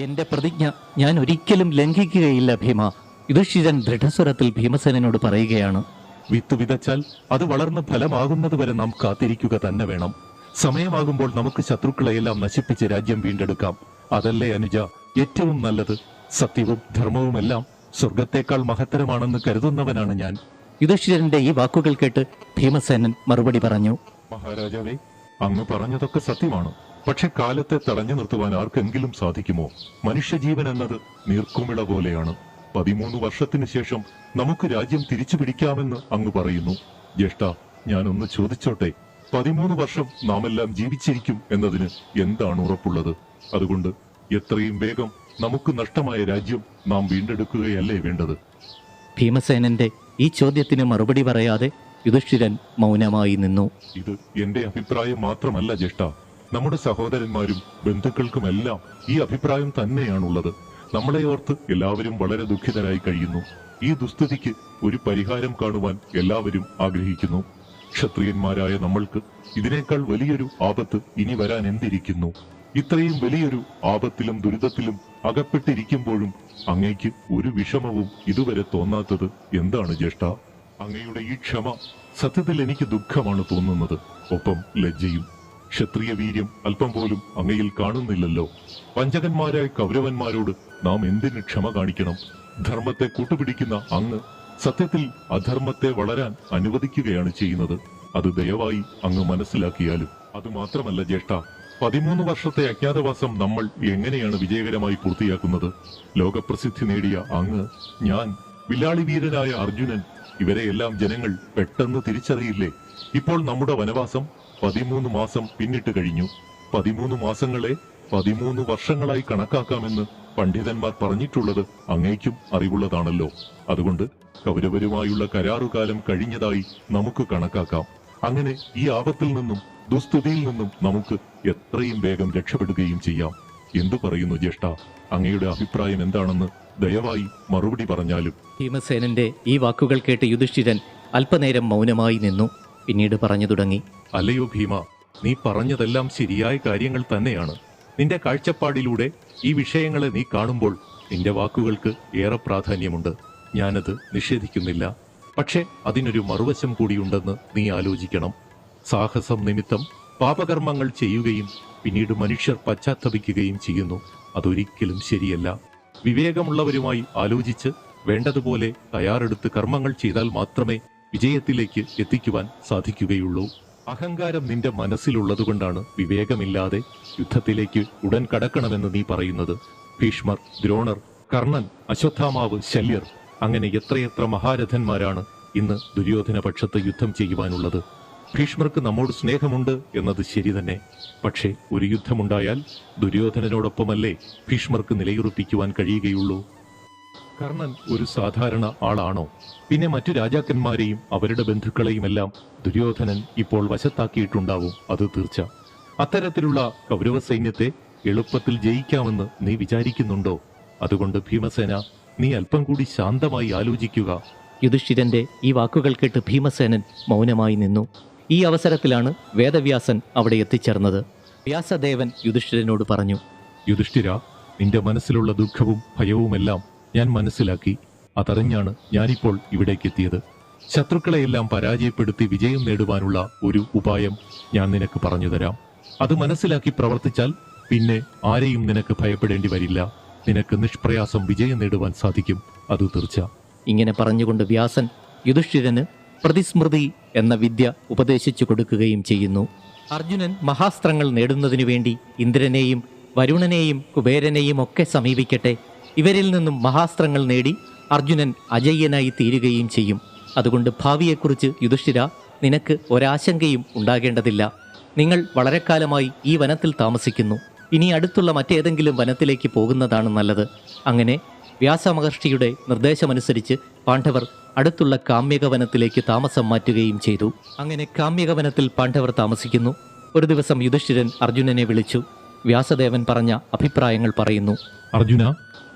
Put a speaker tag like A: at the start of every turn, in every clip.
A: എന്റെ പ്രതിജ്ഞ ഞാൻ ഒരിക്കലും ലംഘിക്കുകയില്ല ഭീമ. യുധിഷ്ഠിരൻ ദൃഢസ്വരത്തിൽ ഭീമസേനോട് പറയുകയാണ്.
B: വിത്ത് വിതച്ചാൽ അത് വളർന്ന് ഫലമാകുന്നത് വരെ നാം കാത്തിരിക്കുക തന്നെ വേണം. സമയമാകുമ്പോൾ നമുക്ക് ശത്രുക്കളെയെല്ലാം നശിപ്പിച്ച് രാജ്യം വീണ്ടെടുക്കാം. അതല്ലേ അനുജ ഏറ്റവും നല്ലത്. സത്യവും ധർമ്മവുമെല്ലാം സ്വർഗത്തേക്കാൾ മഹത്തരമാണെന്ന് കരുതുന്നവനാണ് ഞാൻ.
A: യുധിഷ്ഠിരന്റെ ഈ വാക്കുകൾ കേട്ട് ഭീമസേനൻ മറുപടി പറഞ്ഞു.
B: മഹാരാജാവേ, അങ്ങ് പറഞ്ഞതൊക്കെ സത്യമാണ്. പക്ഷെ കാലത്തെ തടഞ്ഞു നിർത്തുവാൻ ആർക്കെങ്കിലും സാധിക്കുമോ? മനുഷ്യജീവൻ എന്നത് നീർക്കുമിള പോലെയാണ്. 13 വർഷത്തിനു ശേഷം നമുക്ക് രാജ്യം തിരിച്ചു പിടിക്കാമെന്ന് അങ്ങ് പറയുന്നു. ജ്യേഷ്ഠ, ഞാനൊന്ന് ചോദിച്ചോട്ടെ, 13 വർഷം നാമെല്ലാം ജീവിച്ചിരിക്കും എന്നതിന് എന്താണ് ഉറപ്പുള്ളത്? അതുകൊണ്ട് എത്രയും വേഗം നമുക്ക് നഷ്ടമായ രാജ്യം നാം വീണ്ടെടുക്കുകയല്ലേ വേണ്ടത്?
A: ഭീമസേനന്റെ ഈ ചോദ്യത്തിന് മറുപടി പറയാതെ യുധിഷ്ഠിരൻ മൗനമായി നിന്നു.
B: ഇത് എന്റെ അഭിപ്രായം മാത്രമല്ല ജ്യേഷ്ഠ. നമ്മുടെ സഹോദരന്മാരും ബന്ധുക്കൾക്കുമെല്ലാം ഈ അഭിപ്രായം തന്നെയാണുള്ളത്. നമ്മളെ ഓർത്ത് എല്ലാവരും വളരെ ദുഃഖിതരായി കഴിയുന്നു. ഈ ദുസ്ഥിതിക്ക് ഒരു പരിഹാരം കാണുവാൻ എല്ലാവരും ആഗ്രഹിക്കുന്നു. ക്ഷത്രിയന്മാരായ നമ്മൾക്ക് ഇതിനേക്കാൾ വലിയൊരു ആപത്ത് ഇനി വരാൻ എന്തിരിക്കുന്നു? ഇത്രയും വലിയൊരു ആപത്തിലും ദുരിതത്തിലും അകപ്പെട്ടിരിക്കുമ്പോഴും അങ്ങയ്ക്ക് ഒരു വിഷമവും ഇതുവരെ തോന്നാത്തത് എന്താണ് ജ്യേഷ്ഠ? അങ്ങയുടെ ഈ ക്ഷമ സത്യത്തിൽ എനിക്ക് ദുഃഖമാണ് തോന്നുന്നത്, ഒപ്പം ലജ്ജയും. ക്ഷത്രിയ വീര്യം അല്പം പോലും അങ്ങയിൽ കാണുന്നില്ലല്ലോ. വഞ്ചകന്മാരായ കൗരവന്മാരോട് നാം എന്തിന് ക്ഷമ കാണിക്കണം? ധർമ്മത്തെ കൂട്ടുപിടിക്കുന്ന അങ്ങ് സത്യത്തിൽ അധർമ്മത്തെ വളരാൻ അനുവദിക്കുകയാണ് ചെയ്യുന്നത്. അത് ദയവായി അങ്ങ് മനസ്സിലാക്കിയാലും. അതുമാത്രമല്ല ജ്യേഷ്ഠ, 13 വർഷത്തെ അജ്ഞാതവാസം നമ്മൾ എങ്ങനെയാണ് വിജയകരമായി പൂർത്തിയാക്കുന്നത്? ലോകപ്രസിദ്ധി നേടിയ അങ്ങ്, ഞാൻ, വില്ലാളി വീരനായ അർജുനൻ, ഇവരെയെല്ലാം ജനങ്ങൾ പെട്ടെന്ന് തിരിച്ചറിയില്ലേ? ഇപ്പോൾ നമ്മുടെ വനവാസം 13 മാസം പിന്നിട്ട് കഴിഞ്ഞു. 13 മാസങ്ങളെ 13 വർഷങ്ങളായി കണക്കാക്കാമെന്ന് പണ്ഡിതന്മാർ പറഞ്ഞിട്ടുള്ളത് അങ്ങേക്കും അറിവുള്ളതാണല്ലോ. അതുകൊണ്ട് കൗരവരുമായുള്ള കരാറുകാലം കഴിഞ്ഞതായി നമുക്ക് കണക്കാക്കാം. അങ്ങനെ ഈ ആപത്തിൽ നിന്നും ദുസ്ഥിതിയിൽ നിന്നും നമുക്ക് എത്രയും വേഗം രക്ഷപ്പെടുകയും ചെയ്യാം. എന്തു പറയുന്നു ജ്യേഷ്ഠ? അങ്ങയുടെ അഭിപ്രായം എന്താണെന്ന് ദയവായി മറുപടി പറഞ്ഞാലും.
A: ഭീമസേനന്റെ ഈ വാക്കുകൾ കേട്ട് യുധിഷ്ഠിരൻ അല്പനേരം മൗനമായി നിന്നു. പിന്നീട് പറഞ്ഞു തുടങ്ങി.
B: അല്ലയോ ഭീമ, നീ പറഞ്ഞതെല്ലാം ശരിയായ കാര്യങ്ങൾ തന്നെയാണ്. നിന്റെ കാഴ്ചപ്പാടിലൂടെ ഈ വിഷയങ്ങളെ നീ കാണുമ്പോൾ നിന്റെ വാക്കുകൾക്ക് ഏറെ പ്രാധാന്യമുണ്ട്. ഞാനത് നിഷേധിക്കുന്നില്ല. പക്ഷെ അതിനൊരു മറുവശം കൂടിയുണ്ടെന്ന് നീ ആലോചിക്കണം. സാഹസം നിമിത്തം പാപകർമ്മങ്ങൾ ചെയ്യുകയും പിന്നീട് മനുഷ്യർ പശ്ചാത്തപിക്കുകയും ചെയ്യുന്നു. അതൊരിക്കലും ശരിയല്ല. വിവേകമുള്ളവരുമായി ആലോചിച്ച് വേണ്ടതുപോലെ തയ്യാറെടുത്ത് കർമ്മങ്ങൾ ചെയ്താൽ മാത്രമേ വിജയത്തിലേക്ക് എത്തിക്കുവാൻ സാധിക്കുകയുള്ളൂ. അഹങ്കാരം നിന്റെ മനസ്സിലുള്ളതുകൊണ്ടാണ് വിവേകമില്ലാതെ യുദ്ധത്തിലേക്ക് ഉടൻ കടക്കണമെന്ന് നീ പറയുന്നത്. ഭീഷ്മർ, ദ്രോണർ, കർണൻ, അശ്വത്ഥാമാവ്, ശല്യർ, അങ്ങനെ എത്രയെത്ര മഹാരഥന്മാരാണ് ഇന്ന് ദുര്യോധന പക്ഷത്ത് യുദ്ധം ചെയ്യുവാനുള്ളത്. ഭീഷ്മർക്ക് നമ്മോട് സ്നേഹമുണ്ട് എന്നത് ശരി തന്നെ. പക്ഷേ ഒരു യുദ്ധമുണ്ടായാൽ ദുര്യോധനനോടൊപ്പമല്ലേ ഭീഷ്മർക്ക് നിലയുറപ്പിക്കുവാൻ കഴിയുകയുള്ളൂ? കർണൻ ഒരു സാധാരണ ആളാണോ? പിന്നെ മറ്റു രാജാക്കന്മാരെയും അവരുടെ ബന്ധുക്കളെയുമെല്ലാം ദുര്യോധനൻ ഇപ്പോൾ വശത്താക്കിയിട്ടുണ്ടാവും, അത് തീർച്ച. അത്തരത്തിലുള്ള കൗരവ സൈന്യത്തെ എളുപ്പത്തിൽ ജയിക്കാമെന്ന് നീ വിചാരിക്കുന്നുണ്ടോ? അതുകൊണ്ട് ഭീമസേന, നീ അല്പം കൂടി ശാന്തമായി ആലോചിക്കുക.
A: യുധിഷ്ഠിരന്റെ ഈ വാക്കുകൾ കേട്ട് ഭീമസേനൻ മൗനമായി നിന്നു. ഈ അവസരത്തിലാണ് വേദവ്യാസൻ അവിടെ എത്തിച്ചേർന്നത്. വ്യാസദേവൻ യുധിഷ്ഠിരനോട് പറഞ്ഞു.
B: യുധിഷ്ഠിര, നിന്റെ മനസ്സിലുള്ള ദുഃഖവും ഭയവുമെല്ലാം ഞാൻ മനസ്സിലാക്കി. അതറിഞ്ഞാണ് ഞാനിപ്പോൾ ഇവിടേക്ക് എത്തിയത്. ശത്രുക്കളെയെല്ലാം പരാജയപ്പെടുത്തി വിജയം നേടുവാനുള്ള ഒരു ഉപായം ഞാൻ നിനക്ക് പറഞ്ഞു തരാം. അത് മനസ്സിലാക്കി പ്രവർത്തിച്ചാൽ പിന്നെ ആരെയും നിനക്ക് ഭയപ്പെടേണ്ടി വരില്ല. നിനക്ക് നിഷ്പ്രയാസം വിജയം നേടുവാൻ സാധിക്കും, അത് തീർച്ച.
A: ഇങ്ങനെ പറഞ്ഞുകൊണ്ട് വ്യാസൻ യുധിഷ്ഠിരന് പ്രതിസ്മൃതി എന്ന വിദ്യ ഉപദേശിച്ചു കൊടുക്കുകയും ചെയ്യുന്നു. അർജുനൻ മഹാസ്ത്രങ്ങൾ നേടുന്നതിനു വേണ്ടി ഇന്ദ്രനെയും വരുണനെയും കുബേരനെയും ഒക്കെ സമീപിക്കട്ടെ. ഇവരിൽ നിന്നും മഹാസ്ത്രങ്ങൾ നേടി അർജുനൻ അജയ്യനായി തീരുകയും ചെയ്യും. അതുകൊണ്ട് ഭാവിയെക്കുറിച്ച് യുധിഷ്ഠിര, നിനക്ക് ഒരാശങ്കയും ഉണ്ടാകേണ്ടതില്ല. നിങ്ങൾ വളരെ കാലമായി ഈ വനത്തിൽ താമസിക്കുന്നു. ഇനി അടുത്തുള്ള മറ്റേതെങ്കിലും വനത്തിലേക്ക് പോകുന്നതാണ് നല്ലത്. അങ്ങനെ വ്യാസമഹർഷിയുടെ നിർദ്ദേശമനുസരിച്ച് പാണ്ഡവർ അടുത്തുള്ള കാമ്യകവനത്തിലേക്ക് താമസം മാറ്റുകയും ചെയ്തു. അങ്ങനെ കാമ്യകവനത്തിൽ പാണ്ഡവർ താമസിക്കുന്നു. ഒരു ദിവസം യുധിഷ്ഠിരൻ അർജുനനെ വിളിച്ചു. വ്യാസദേവൻ പറഞ്ഞ അഭിപ്രായങ്ങൾ പറയുന്നു.
B: അർജുന,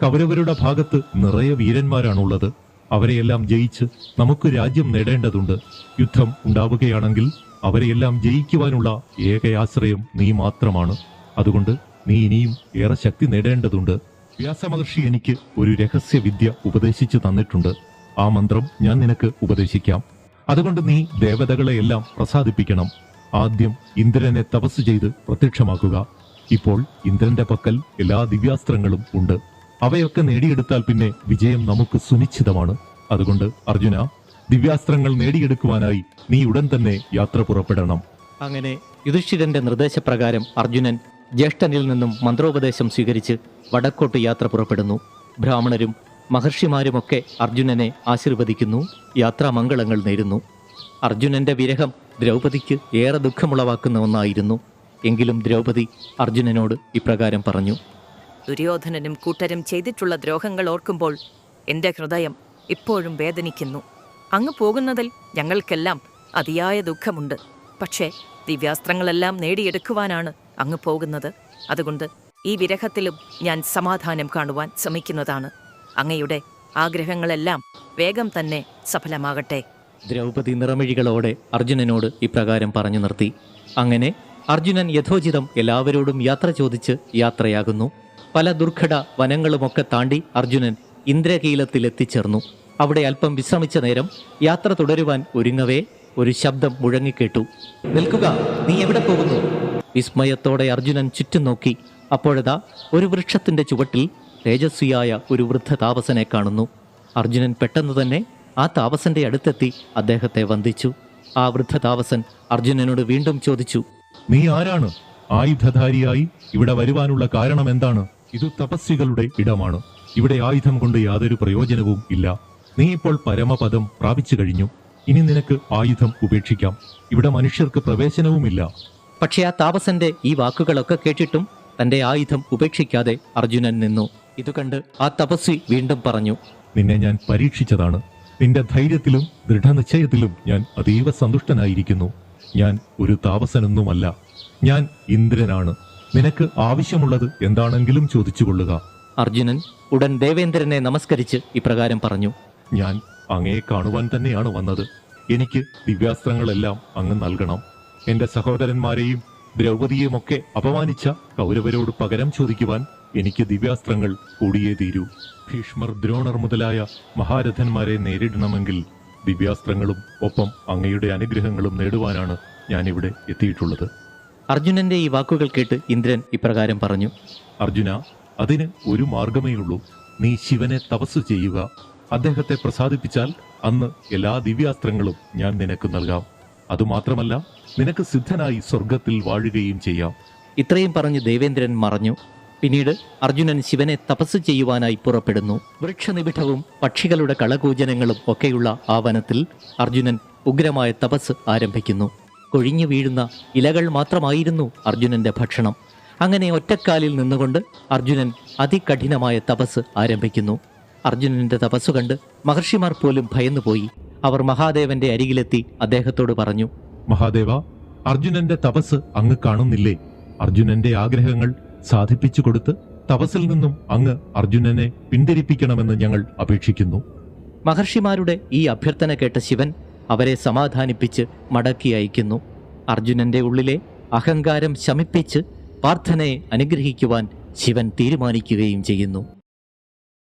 B: കൗരവരുടെ ഭാഗത്ത് നിറയെ വീരന്മാരാണുള്ളത്. അവരെയെല്ലാം ജയിച്ച് നമുക്ക് രാജ്യം നേടേണ്ടതുണ്ട്. യുദ്ധം ഉണ്ടാവുകയാണെങ്കിൽ അവരെയെല്ലാം ജയിക്കുവാനുള്ള ഏക ആശ്രയം നീ മാത്രമാണ്. അതുകൊണ്ട് നീ ഇനിയും ഏറെ ശക്തി നേടേണ്ടതുണ്ട്. വ്യാസമഹർഷി എനിക്ക് ഒരു രഹസ്യവിദ്യ ഉപദേശിച്ചു തന്നിട്ടുണ്ട്. ആ മന്ത്രം ഞാൻ നിനക്ക് ഉപദേശിക്കാം. അതുകൊണ്ട് നീ ദേവതകളെയെല്ലാം പ്രസാദിപ്പിക്കണം. ആദ്യം ഇന്ദ്രനെ തപസ് ചെയ്ത് പ്രത്യക്ഷമാക്കുക. ഇപ്പോൾ ഇന്ദ്രന്റെ പക്കൽ എല്ലാ ദിവ്യാസ്ത്രങ്ങളും ഉണ്ട്. അവയൊക്കെ നേടിയെടുത്താൽ പിന്നെ വിജയം നമുക്ക് സുനിശ്ചിതമാണ്. അതുകൊണ്ട് അർജുന, ദിവ്യാസ്ത്രങ്ങൾ നേടിയെടുക്കുവാനായി നീ ഉടൻ തന്നെ യാത്ര പുറപ്പെടണം.
A: അങ്ങനെ യുധിഷ്ഠിരന്റെ നിർദ്ദേശപ്രകാരം അർജുനൻ ജ്യേഷ്ഠനിൽ നിന്നും മന്ത്രോപദേശം സ്വീകരിച്ച് വടക്കോട്ട് യാത്ര പുറപ്പെടുന്നു. ബ്രാഹ്മണരും മഹർഷിമാരുമൊക്കെ അർജുനനെ ആശീർവദിക്കുന്നു, യാത്രാമംഗളങ്ങൾ നേരുന്നു. അർജുനന്റെ വിരഹം ദ്രൗപദിക്ക് ഏറെ ദുഃഖമുളവാക്കുന്ന ഒന്നായിരുന്നു. എങ്കിലും ദ്രൗപദി അർജുനനോട് ഇപ്രകാരം പറഞ്ഞു:
C: ദുര്യോധനനും കൂട്ടരും ചെയ്തിട്ടുള്ള ദ്രോഹങ്ങൾ ഓർക്കുമ്പോൾ എൻ്റെ ഹൃദയം ഇപ്പോഴും വേദനിക്കുന്നു. അങ്ങ് പോകുന്നതിൽ ഞങ്ങൾക്കെല്ലാം അതിയായ ദുഃഖമുണ്ട്. പക്ഷേ ദിവ്യാസ്ത്രങ്ങളെല്ലാം നേടിയെടുക്കുവാനാണ് അങ്ങ് പോകുന്നത്. അതുകൊണ്ട് ഈ വിരഹത്തിലും ഞാൻ സമാധാനം കാണുവാൻ ശ്രമിക്കുന്നതാണ്. അങ്ങയുടെ ആഗ്രഹങ്ങളെല്ലാം വേഗം തന്നെ സഫലമാകട്ടെ.
A: ദ്രൗപദി നിറമിഴികളോടെ അർജുനനോട് ഇപ്രകാരം പറഞ്ഞു നിർത്തി. അങ്ങനെ അർജുനൻ യഥോചിതം എല്ലാവരോടും യാത്ര ചോദിച്ച് യാത്രയാകുന്നു. പല ദുർഘട വനങ്ങളുമൊക്കെ താണ്ടി അർജുനൻ ഇന്ദ്രകീലത്തിൽ എത്തിച്ചേർന്നു. അവിടെ അല്പം വിശ്രമിച്ച നേരം യാത്ര തുടരുവാൻ ഒരുങ്ങവേ ഒരു ശബ്ദം മുഴങ്ങിക്കേട്ടു. നിൽക്കുക, നീ എവിടെ പോകുന്നു? വിസ്മയത്തോടെ അർജുനൻ ചുറ്റും നോക്കി. അപ്പോഴതാ ഒരു വൃക്ഷത്തിന്റെ ചുവട്ടിൽ തേജസ്വിയായ ഒരു വൃദ്ധ താപസനെ കാണുന്നു. അർജുനൻ പെട്ടെന്ന് തന്നെ ആ താപസന്റെ അടുത്തെത്തി അദ്ദേഹത്തെ വന്ദിച്ചു. ആ വൃദ്ധ താപസൻ അർജുനനോട് വീണ്ടും ചോദിച്ചു:
B: നീ ആരാണ്? ആയുധധാരിയായി ഇവിടെ വരുവാനുള്ള കാരണം എന്താണ്? ഇത് തപസ്വികളുടെ ഇടമാണ്. ഇവിടെ ആയുധം കൊണ്ട് യാതൊരു പ്രയോജനവും ഇല്ല. നീ ഇപ്പോൾ പരമപദം പ്രാപിച്ചു കഴിഞ്ഞു. ഇനി നിനക്ക് ആയുധം ഉപേക്ഷിക്കാം. ഇവിടെ മനുഷ്യർക്ക് പ്രവേശനവുമില്ല.
A: പക്ഷെ ആ താപസന്റെ ഈ വാക്കുകളൊക്കെ കേട്ടിട്ടും തന്റെ ആയുധം ഉപേക്ഷിക്കാതെ അർജുനൻ നിന്നു. ഇതുകണ്ട് ആ തപസ്വി വീണ്ടും പറഞ്ഞു:
B: നിന്നെ ഞാൻ പരീക്ഷിച്ചതാണ്. നിന്റെ ധൈര്യത്തിലും ദൃഢനിശ്ചയത്തിലും ഞാൻ അതീവ സന്തുഷ്ടനായിരിക്കുന്നു. ഞാൻ ഒരു താപസനൊന്നുമല്ല. ഞാൻ ഇന്ദ്രനാണ്. നിനക്ക് ആവശ്യമുള്ളത് എന്താണെങ്കിലും ചോദിച്ചുകൊള്ളുക.
A: അർജുനൻ ഉടൻ ദേവേന്ദ്രനെ നമസ്കരിച്ച് ഇപ്രകാരം പറഞ്ഞു:
B: ഞാൻ അങ്ങയെ കാണുവാൻ തന്നെയാണ് വന്നത്. എനിക്ക് ദിവ്യാസ്ത്രങ്ങളെല്ലാം അങ്ങ് നൽകണം. എന്റെ സഹോദരന്മാരെയും ദ്രൗപദിയുമൊക്കെ അപമാനിച്ച കൗരവരോട് പകരം ചോദിക്കുവാൻ എനിക്ക് ദിവ്യാസ്ത്രങ്ങൾ കൂടിയേ തീരൂ. ഭീഷ്മർ, ദ്രോണർ മുതലായ മഹാരഥന്മാരെ നേരിടണമെങ്കിൽ ദിവ്യാസ്ത്രങ്ങളും ഒപ്പം അങ്ങയുടെ അനുഗ്രഹങ്ങളും നേടുവാനാണ് ഞാനിവിടെ എത്തിയിട്ടുള്ളത്.
A: അർജുനന്റെ ഈ വാക്കുകൾ കേട്ട് ഇന്ദ്രൻ ഇപ്രകാരം പറഞ്ഞു:
B: അർജുന, അതിന് ഒരു മാർഗമേയുള്ളൂ. നീ ശിവനെ തപസ് ചെയ്യുക. അദ്ദേഹത്തെ പ്രസാദിപ്പിച്ചാൽ അന്ന് എല്ലാ ദിവ്യാസ്ത്രങ്ങളും ഞാൻ നിനക്ക് നൽകാം. അതുമാത്രമല്ല, നിനക്ക് സിദ്ധനായി സ്വർഗത്തിൽ വാഴുകയും ചെയ്യാം.
A: ഇത്രയും പറഞ്ഞ് ദേവേന്ദ്രൻ മറഞ്ഞു. പിന്നീട് അർജുനൻ ശിവനെ തപസ് ചെയ്യുവാനായി പുറപ്പെടുന്നു. വൃക്ഷനിബിഡവും പക്ഷികളുടെ കളകൂജനങ്ങളും ഒക്കെയുള്ള ആ വനത്തിൽ അർജുനൻ ഉഗ്രമായ തപസ് ആരംഭിക്കുന്നു. കൊഴിഞ്ഞു വീഴുന്ന ഇലകൾ മാത്രമായിരുന്നു അർജുനന്റെ ഭക്ഷണം. അങ്ങനെ ഒറ്റക്കാലിൽ നിന്നുകൊണ്ട് അർജുനൻ അതികഠിനമായ തപസ് ആരംഭിക്കുന്നു. അർജുനന്റെ തപസ്സു കണ്ട് മഹർഷിമാർ പോലും ഭയന്നുപോയി. അവർ മഹാദേവന്റെ അരികിലെത്തി അദ്ദേഹത്തോട് പറഞ്ഞു:
B: മഹാദേവ, അർജുനന്റെ തപസ് അങ്ങ് കാണുന്നില്ലേ? അർജുനന്റെ ആഗ്രഹങ്ങൾ സാധിപ്പിച്ചു കൊടുത്ത് തപസ്സിൽ നിന്നും അങ്ങ് അർജുനനെ പിന്തിരിപ്പിക്കണമെന്ന് ഞങ്ങൾ അപേക്ഷിക്കുന്നു.
A: മഹർഷിമാരുടെ ഈ അഭ്യർത്ഥന കേട്ട ശിവൻ അവരെ സമാധാനിപ്പിച്ച് മടക്കി അയക്കുന്നു. അർജുനന്റെ ഉള്ളിലെ അഹങ്കാരം ശമിപ്പിച്ച് പാർത്ഥനയെ അനുഗ്രഹിക്കുവാൻ ശിവൻ തീരുമാനിക്കുകയും ചെയ്യുന്നു.